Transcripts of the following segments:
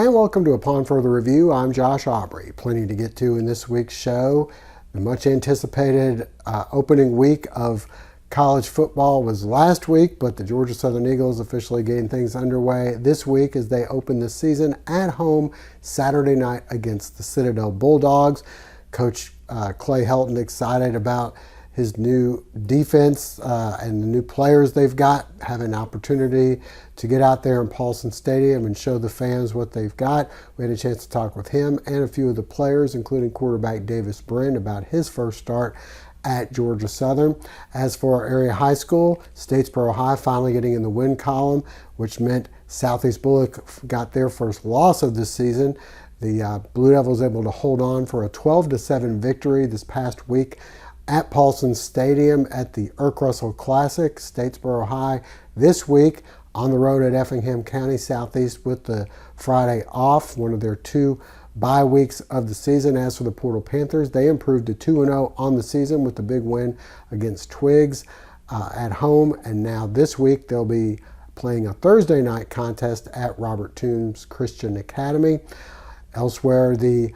And welcome to Upon Further Review. I'm Josh Aubrey. Plenty to get to in this week's show. The much anticipated opening week of college football was last week, but the Georgia Southern Eagles officially getting things underway this week as they open the season at home Saturday night against the Citadel Bulldogs. Coach Clay Helton excited about his new defense and the new players they've got, having an opportunity to get out there in Paulson Stadium and show the fans what they've got. We had a chance to talk with him and a few of the players, including quarterback Davis Brin, about his first start at Georgia Southern. As for our area high school, Statesboro High finally getting in the win column, which meant Southeast Bulloch got their first loss of this season. The Blue Devils able to hold on for a 12-7 victory this past week at Paulson Stadium at the Russell Classic. Statesboro High this week on the road at Effingham County Southeast with the Friday off, one of their two bye weeks of the season. As for the Portal Panthers, they improved to 2-0 on the season with the big win against Twigs at home, and now this week they'll be playing a Thursday night contest at Robert Toombs Christian Academy. Elsewhere, the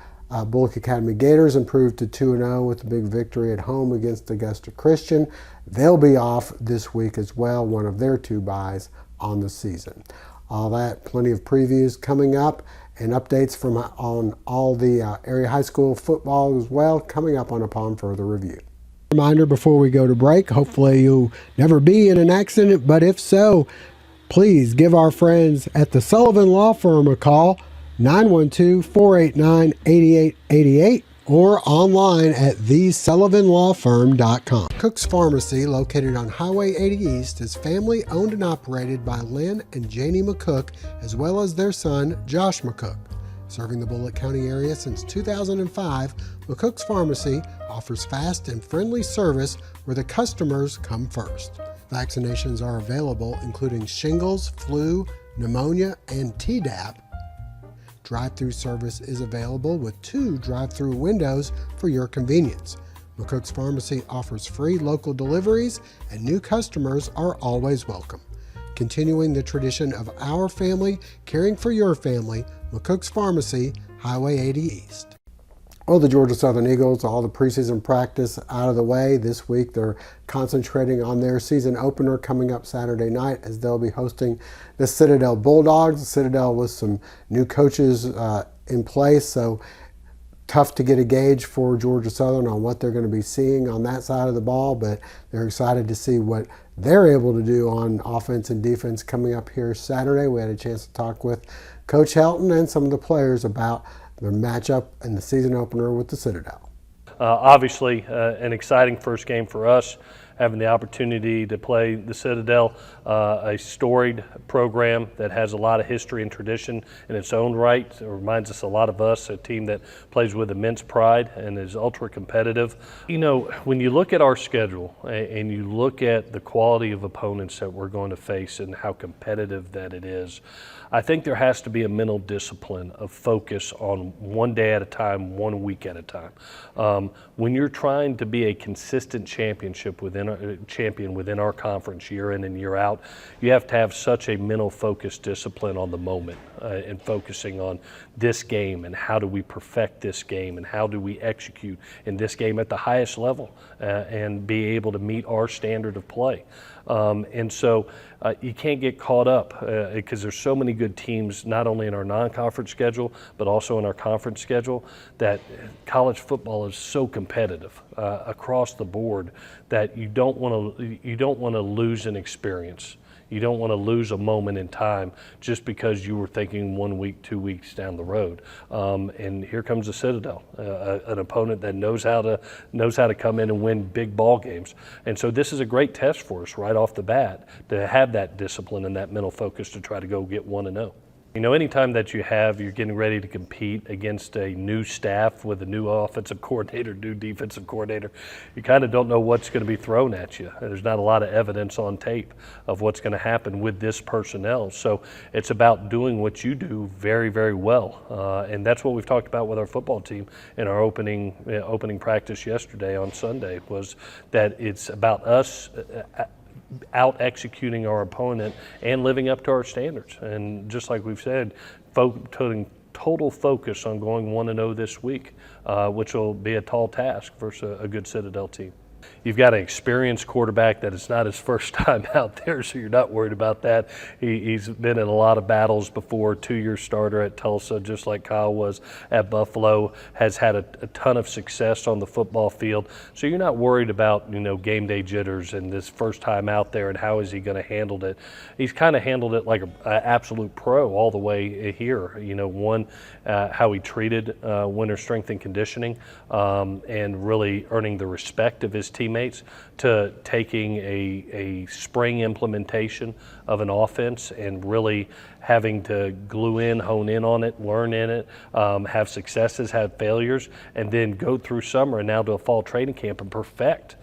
Bulloch Academy Gators improved to 2-0 with a big victory at home against Augusta Christian. They'll be off this week as well, one of their two byes on the season. All that, plenty of previews coming up and updates from on all the area high school football as well coming up on Upon Further Review. Reminder before we go to break, hopefully you'll never be in an accident, but if so, please give our friends at the Sullivan Law Firm a call, 912-489-8888, or online at thesullivanlawfirm.com. Cook's Pharmacy, located on Highway 80 East, is family owned and operated by Lynn and Janie McCook, as well as their son, Josh McCook. Serving the Bulloch County area since 2005, McCook's Pharmacy offers fast and friendly service where the customers come first. Vaccinations are available, including shingles, flu, pneumonia, and Tdap. Drive-through service is available with 2 drive-through windows for your convenience. McCook's Pharmacy offers free local deliveries, and new customers are always welcome. Continuing the tradition of our family caring for your family, McCook's Pharmacy, Highway 80 East. Well, the Georgia Southern Eagles, all the preseason practice out of the way. This week they're concentrating on their season opener coming up Saturday night as they'll be hosting the Citadel Bulldogs. The Citadel with some new coaches in place, so tough to get a gauge for Georgia Southern on what they're going to be seeing on that side of the ball, but they're excited to see what they're able to do on offense and defense coming up here Saturday. We had a chance to talk with Coach Helton and some of the players about their matchup and the season opener with the Citadel. Obviously, an exciting first game for us, having the opportunity to play the Citadel, a storied program that has a lot of history and tradition in its own right. It reminds us a lot of us, a team that plays with immense pride and is ultra competitive. You know, when you look at our schedule and you look at the quality of opponents that we're going to face and how competitive that it is, I think there has to be a mental discipline of focus on one day at a time, 1 week at a time. When you're trying to be a consistent champion within our conference year in and year out, you have to have such a mental focus discipline on the moment and focusing on this game and how do we perfect this game and how do we execute in this game at the highest level and be able to meet our standard of play. And so you can't get caught up because there's so many good teams, not only in our non-conference schedule, but also in our conference schedule, that college football is so competitive across the board that you don't want to lose an experience. You don't want to lose a moment in time just because you were thinking 1 week, 2 weeks down the road. And here comes the Citadel, an opponent that knows how to come in and win big ball games. And so this is a great test for us right off the bat to have that discipline and that mental focus to try to go get 1-0. You know, anytime that you're getting ready to compete against a new staff with a new offensive coordinator, new defensive coordinator, you kind of don't know what's going to be thrown at you. There's not a lot of evidence on tape of what's going to happen with this personnel. So it's about doing what you do very, very well. And that's what we've talked about with our football team in our opening practice yesterday on Sunday, was that it's about us out executing our opponent and living up to our standards. And just like we've said, putting total focus on going 1-0 this week, which will be a tall task versus a good Citadel team. You've got an experienced quarterback that it's not his first time out there, so you're not worried about that. He's been in a lot of battles before, 2-year starter at Tulsa, just like Kyle was at Buffalo, has had a ton of success on the football field. So you're not worried about, game day jitters and this first time out there and how is he going to handle it. He's kind of handled it like an absolute pro all the way here. How he treated winter strength and conditioning and really earning the respect of his teammates, to taking a spring implementation of an offense and really having to glue in, hone in on it, learn in it, have successes, have failures, and then go through summer and now to a fall training camp and perfect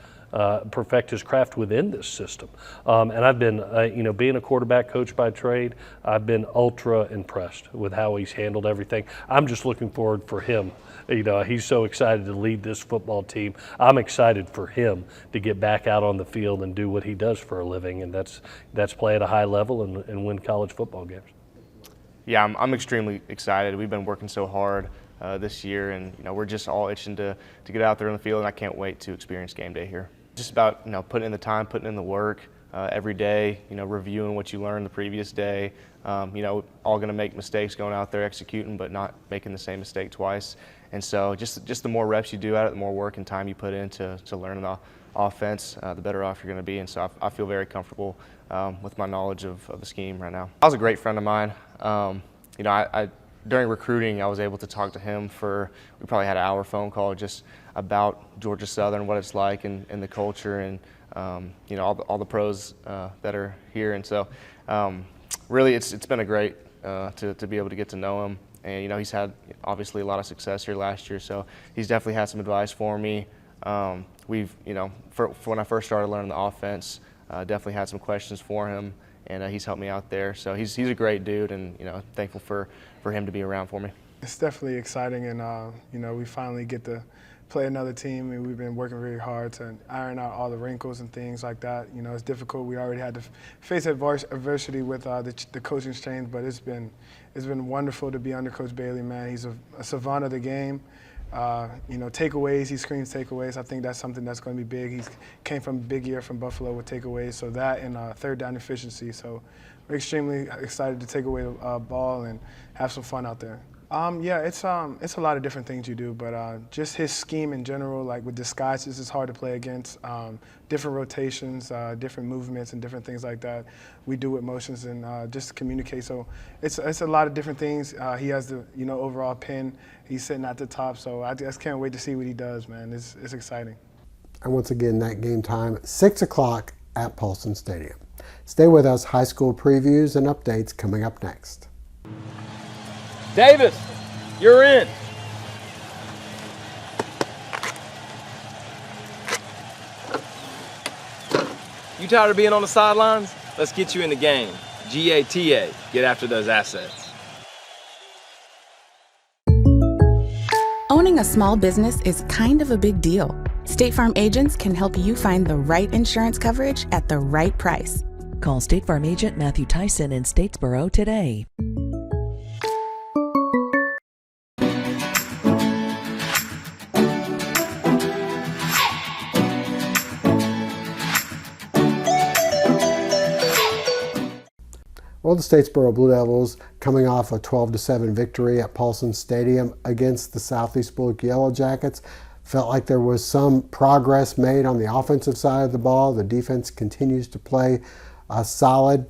his craft within this system. And I've been, being a quarterback coach by trade, I've been ultra impressed with how he's handled everything. I'm just looking forward for him. He's so excited to lead this football team. I'm excited for him to get back out on the field and do what he does for a living, and that's play at a high level and win college football games. Yeah, I'm extremely excited. We've been working so hard this year, and we're just all itching to get out there on the field, and I can't wait to experience game day here. Just about putting in the time, putting in the work every day, reviewing what you learned the previous day, all going to make mistakes going out there executing, but not making the same mistake twice. And so just the more reps you do at it, the more work and time you put in to learn the offense, the better off you're going to be. And so I feel very comfortable with my knowledge of the scheme right now. I was a great friend of mine. During recruiting, I was able to talk to him we probably had an hour phone call just about Georgia Southern, what it's like and the culture and, all the pros that are here. And so really it's been a great to be able to get to know him. And, he's had obviously a lot of success here last year, so he's definitely had some advice for me. We've, for when I first started learning the offense, definitely had some questions for him, and he's helped me out there. So he's a great dude, and, thankful for him to be around for me. It's definitely exciting, and, we finally get to play another team, and we've been working very hard to iron out all the wrinkles and things like that. It's difficult. We already had to face adversity with the coaching change, but it's been wonderful to be under Coach Bailey, man. He's a savant of the game. Takeaways, he screams takeaways. I think that's something that's going to be big. He came from a big year from Buffalo with takeaways, so that and third down efficiency. So we're extremely excited to take away the ball and have some fun out there. It's a lot of different things you do, but just his scheme in general, like with disguises, it's hard to play against. Different rotations, different movements, and different things like that. We do with motions and just communicate. So it's a lot of different things. He has the overall pin. He's sitting at the top. So I just can't wait to see what he does, man. It's exciting. And once again, that game time, 6 o'clock at Paulson Stadium. Stay with us. High school previews and updates coming up next. Davis, you're in. You tired of being on the sidelines? Let's get you in the game. GATA, get after those assets. Owning a small business is kind of a big deal. State Farm agents can help you find the right insurance coverage at the right price. Call State Farm agent Matthew Tyson in Statesboro today. Well, the Statesboro Blue Devils coming off a 12-7 victory at Paulson Stadium against the Southeast Bulloch Yellow Jackets. Felt like there was some progress made on the offensive side of the ball. The defense continues to play solid.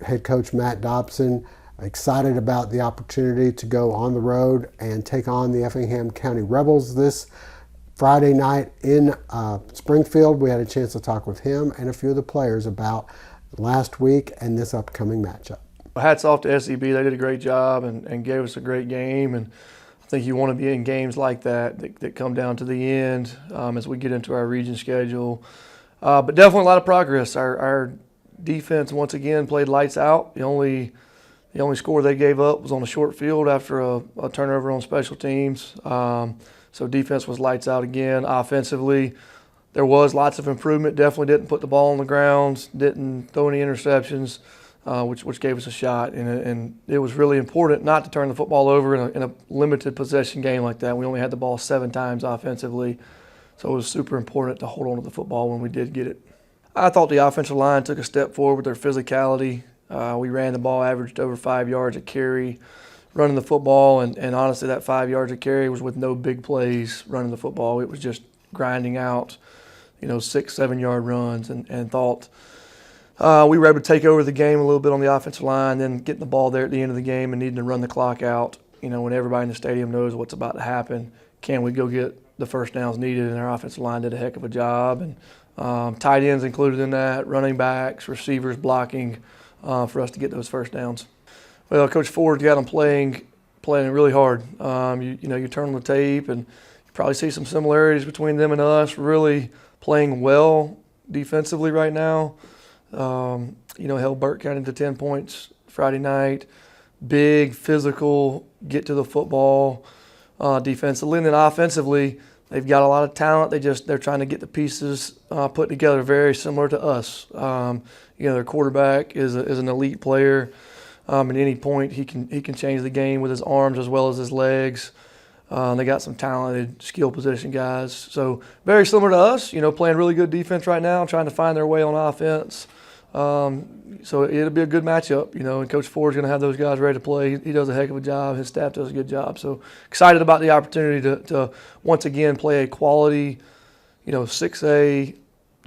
Head coach Matt Dobson excited about the opportunity to go on the road and take on the Effingham County Rebels this Friday night in Springfield. We had a chance to talk with him and a few of the players about last week and this upcoming matchup. Hats off to SEB. They did a great job and gave us a great game. And I think you want to be in games like that come down to the end as we get into our region schedule. But definitely a lot of progress. Our defense once again played lights out. The only score they gave up was on a short field after a turnover on special teams. So defense was lights out again. Offensively, there was lots of improvement. Definitely didn't put the ball on the ground, didn't throw any interceptions. which gave us a shot. And it was really important not to turn the football over in a limited possession game like that. We only had the ball 7 times offensively, so it was super important to hold on to the football when we did get it. I thought the offensive line took a step forward with their physicality. We ran the ball, averaged over 5 yards a carry running the football, and honestly that 5 yards a carry was with no big plays running the football. It was just grinding out, 6-7 yard runs, and thought we were able to take over the game a little bit on the offensive line, then getting the ball there at the end of the game and needing to run the clock out. When everybody in the stadium knows what's about to happen, can we go get the first downs needed? And our offensive line did a heck of a job, and tight ends included in that, running backs, receivers blocking for us to get those first downs. Well, Coach Ford got them playing really hard. You turn on the tape and you probably see some similarities between them and us. Really playing well defensively right now. Held Burke County to 10 points Friday night. Big, physical, get to the football defensively. And then offensively, they've got a lot of talent. They're trying to get the pieces put together very similar to us. Their quarterback is an elite player. At any point, he can change the game with his arms as well as his legs. They got some talented skill position guys. So very similar to us, playing really good defense right now, trying to find their way on offense. So it'll be a good matchup, and Coach Ford's going to have those guys ready to play. He does a heck of a job. His staff does a good job. So excited about the opportunity to once again play a quality, 6A,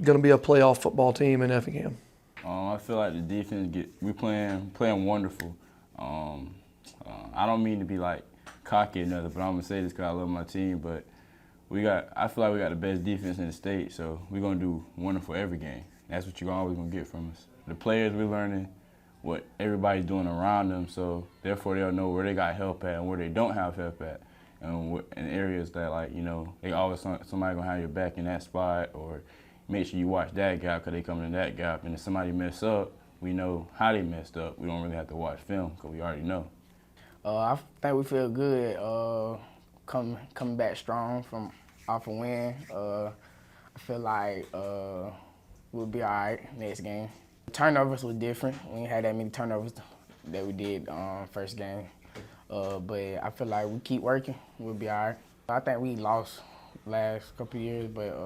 going to be a playoff football team in Effingham. I feel like the defense we playing wonderful. I don't mean to be like cocky or nothing, but I'm gonna say this because I love my team. But I feel like we got the best defense in the state, so we're gonna do wonderful every game. That's what you're always gonna get from us. The players, we're learning what everybody's doing around them, so therefore they'll know where they got help at and where they don't have help at, and in areas that they always somebody gonna have your back in that spot, or make sure you watch that gap because they coming in that gap. And if somebody mess up, we know how they messed up. We don't really have to watch film because we already know. I think we feel good coming back strong off a win. I feel like we'll be all right next game. Turnovers were different. We ain't had that many turnovers that we did first game. But I feel like we keep working, we'll be all right. I think we lost last couple of years, but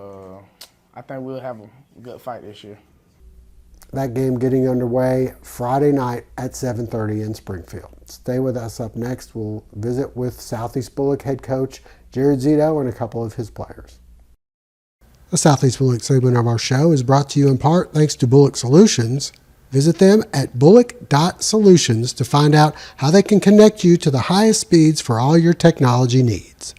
I think we'll have a good fight this year. That game getting underway Friday night at 7:30 in Springfield. Stay with us. Up next, we'll visit with Southeast Bulloch head coach Jared Zito and a couple of his players. The Southeast Bulloch segment of our show is brought to you in part thanks to Bulloch Solutions. Visit them at bulloch.solutions to find out how they can connect you to the highest speeds for all your technology needs.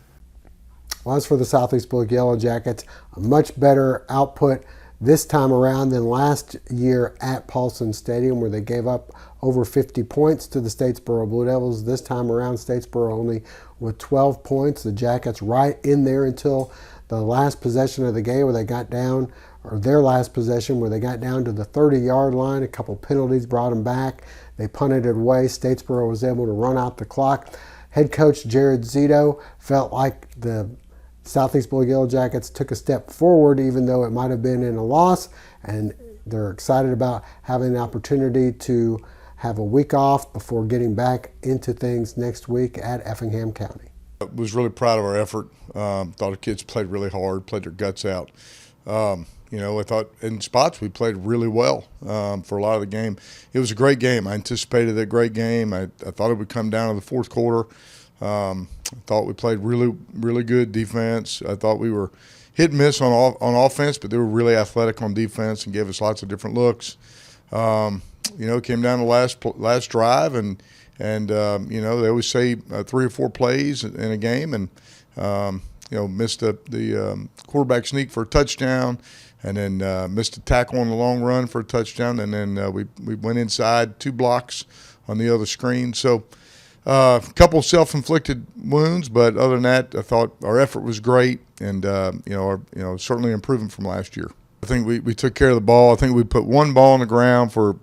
Well, as for the Southeast Bulloch Yellow Jackets, a much better output this time around than last year at Paulson Stadium, where they gave up over 50 points to the Statesboro Blue Devils. This time around, Statesboro only with 12 points. The Jackets right in there until the last possession of the game, where they got down, or their last possession, where they got down to the 30-yard line. A couple penalties brought them back. They punted it away. Statesboro was able to run out the clock. Head coach Jared Zito felt like the Southeast Bulloch Yellow Jackets took a step forward, even though it might have been in a loss, and they're excited about having the opportunity to have a week off before getting back into things next week at Effingham County. I was really proud of our effort. Thought the kids played really hard, played their guts out. I thought in spots we played really well for a lot of the game. It was a great game. I anticipated a great game. I thought it would come down to the fourth quarter. I thought we played really, really good defense. I thought we were hit and miss on offense, but they were really athletic on defense and gave us lots of different looks. It came down to last drive, and they always say 3 or 4 plays in a game, and missed the quarterback sneak for a touchdown, and then missed a tackle on the long run for a touchdown, and then we went inside 2 blocks on the other screen. So a couple self-inflicted wounds, but other than that, I thought our effort was great, and certainly improving from last year. I think we took care of the ball. I think we put 1 ball on the ground for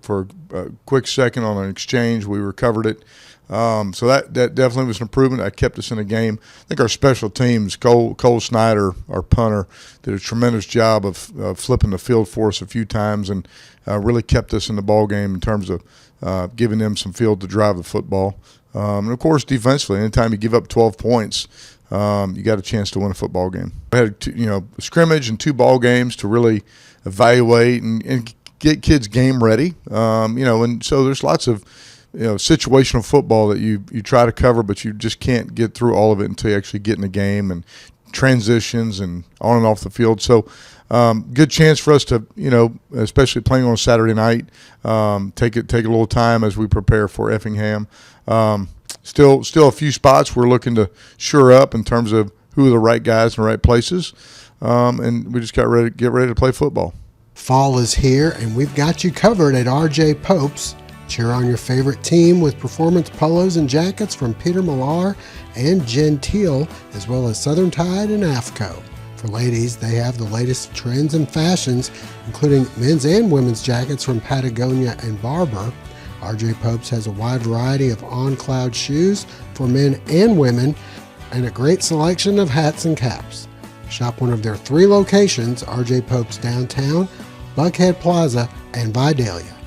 a quick second on an exchange. We recovered it. So that definitely was an improvement. That kept us in the game. I think our special teams, Cole Snyder, our punter, did a tremendous job of flipping the field for us a few times, and really kept us in the ball game in terms of giving them some field to drive the football. And, of course, defensively, anytime you give up 12 points, you got a chance to win a football game. We had a scrimmage and 2 ball games to really evaluate and get kids game ready. And so there's lots of situational football that you try to cover, but you just can't get through all of it until you actually get in the game and transitions and on and off the field. So good chance for us to, especially playing on a Saturday night, take a little time as we prepare for Effingham. Still a few spots we're looking to shore up in terms of who are the right guys in the right places, and we just get ready to play football. Fall is here, and we've got you covered at R.J. Pope's. Cheer on your favorite team with performance polos and jackets from Peter Millar and Gentile, as well as Southern Tide and AFCO. For ladies, they have the latest trends and fashions, including men's and women's jackets from Patagonia and Barber. R.J. Pope's has a wide variety of on-cloud shoes for men and women, and a great selection of hats and caps. Shop one of their 3 locations, R.J. Pope's downtown, Buckhead Plaza, and Vidalia.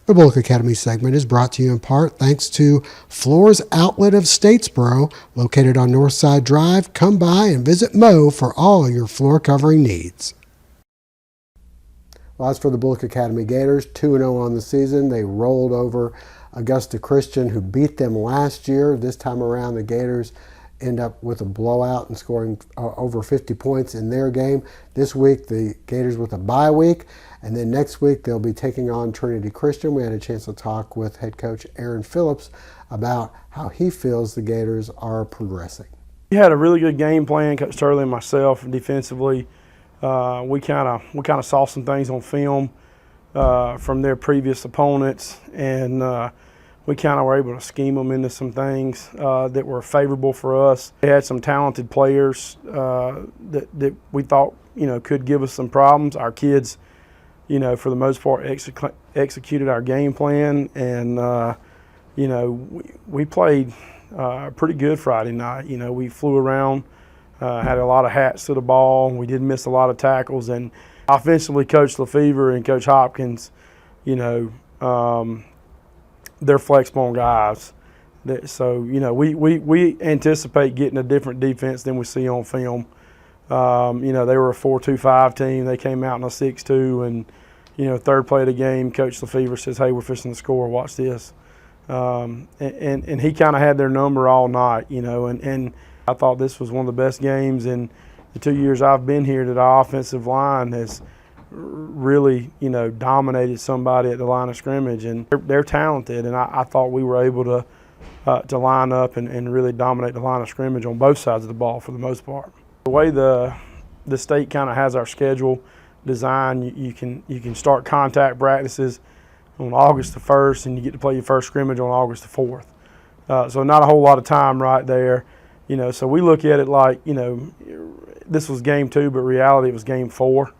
The Bulloch Academy segment is brought to you in part thanks to Floors Outlet of Statesboro, located on Northside Drive. Come by and visit Mo for all your floor covering needs. Well, as for the Bulloch Academy Gators, 2-0 on the season. They rolled over Augusta Christian, who beat them last year. This time around, the Gators end up with a blowout and scoring over 50 points in their game. This week, the Gators with a bye week, and then next week they'll be taking on Trinity Christian. We had a chance to talk with head coach Aaron Phillips about how he feels the Gators are progressing. We had a really good game plan, Coach Turley and myself, defensively. We kind of saw some things on film from their previous opponents, and we kind of were able to scheme them into some things that were favorable for us. They had some talented players that we thought could give us some problems. Our kids, for the most part, executed our game plan, and we played pretty good Friday night. We flew around, had a lot of hats to the ball. We did miss a lot of tackles, and offensively, Coach Lefevre and Coach Hopkins, they're flexible guys. So, we anticipate getting a different defense than we see on film. They were a 4-2-5 team. They came out in a 6-2, and, third play of the game, Coach Lefevre says, hey, we're fixing to score, watch this. And he kind of had their number all night, and I thought this was one of the best games in the 2 years I've been here that our offensive line has really, dominated somebody at the line of scrimmage, and they're talented, and I thought we were able to line up and really dominate the line of scrimmage on both sides of the ball for the most part. The way the state kind of has our schedule designed, you can start contact practices on August the 1st, and you get to play your first scrimmage on August the 4th. So not a whole lot of time right there. So we look at it like, this was game 2, but reality it was game 4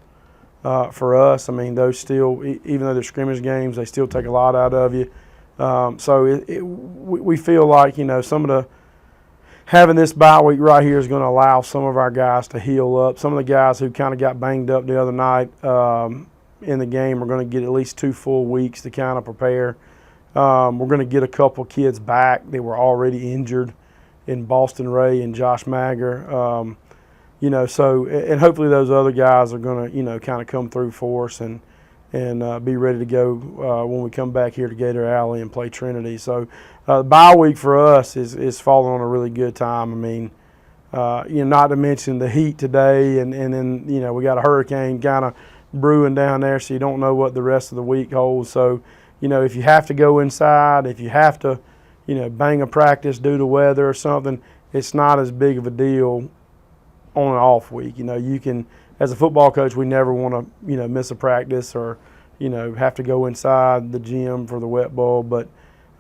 for us. I mean, those still, even though they're scrimmage games, they still take a lot out of you. So we feel like, some of having this bye week right here is going to allow some of our guys to heal up. Some of the guys who kind of got banged up the other night in the game are going to get at least 2 full weeks to kind of prepare. We're going to get a couple kids back that were already injured in Boston Ray and Josh Magger. So, and hopefully those other guys are going to, kind of come through for us and be ready to go when we come back here to Gator Alley and play Trinity. So, the bye week for us is falling on a really good time. I mean, not to mention the heat today, and then, we got a hurricane kind of brewing down there, so you don't know what the rest of the week holds. So, if you have to go inside, if you have to, bang a practice due to weather or something, it's not as big of a deal on an off week. You can, as a football coach, we never want to, miss a practice or, have to go inside the gym for the wet bowl. But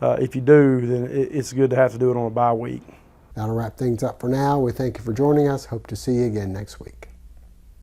if you do, then it's good to have to do it on a bye week. That'll wrap things up for now. We thank you for joining us. Hope to see you again next week.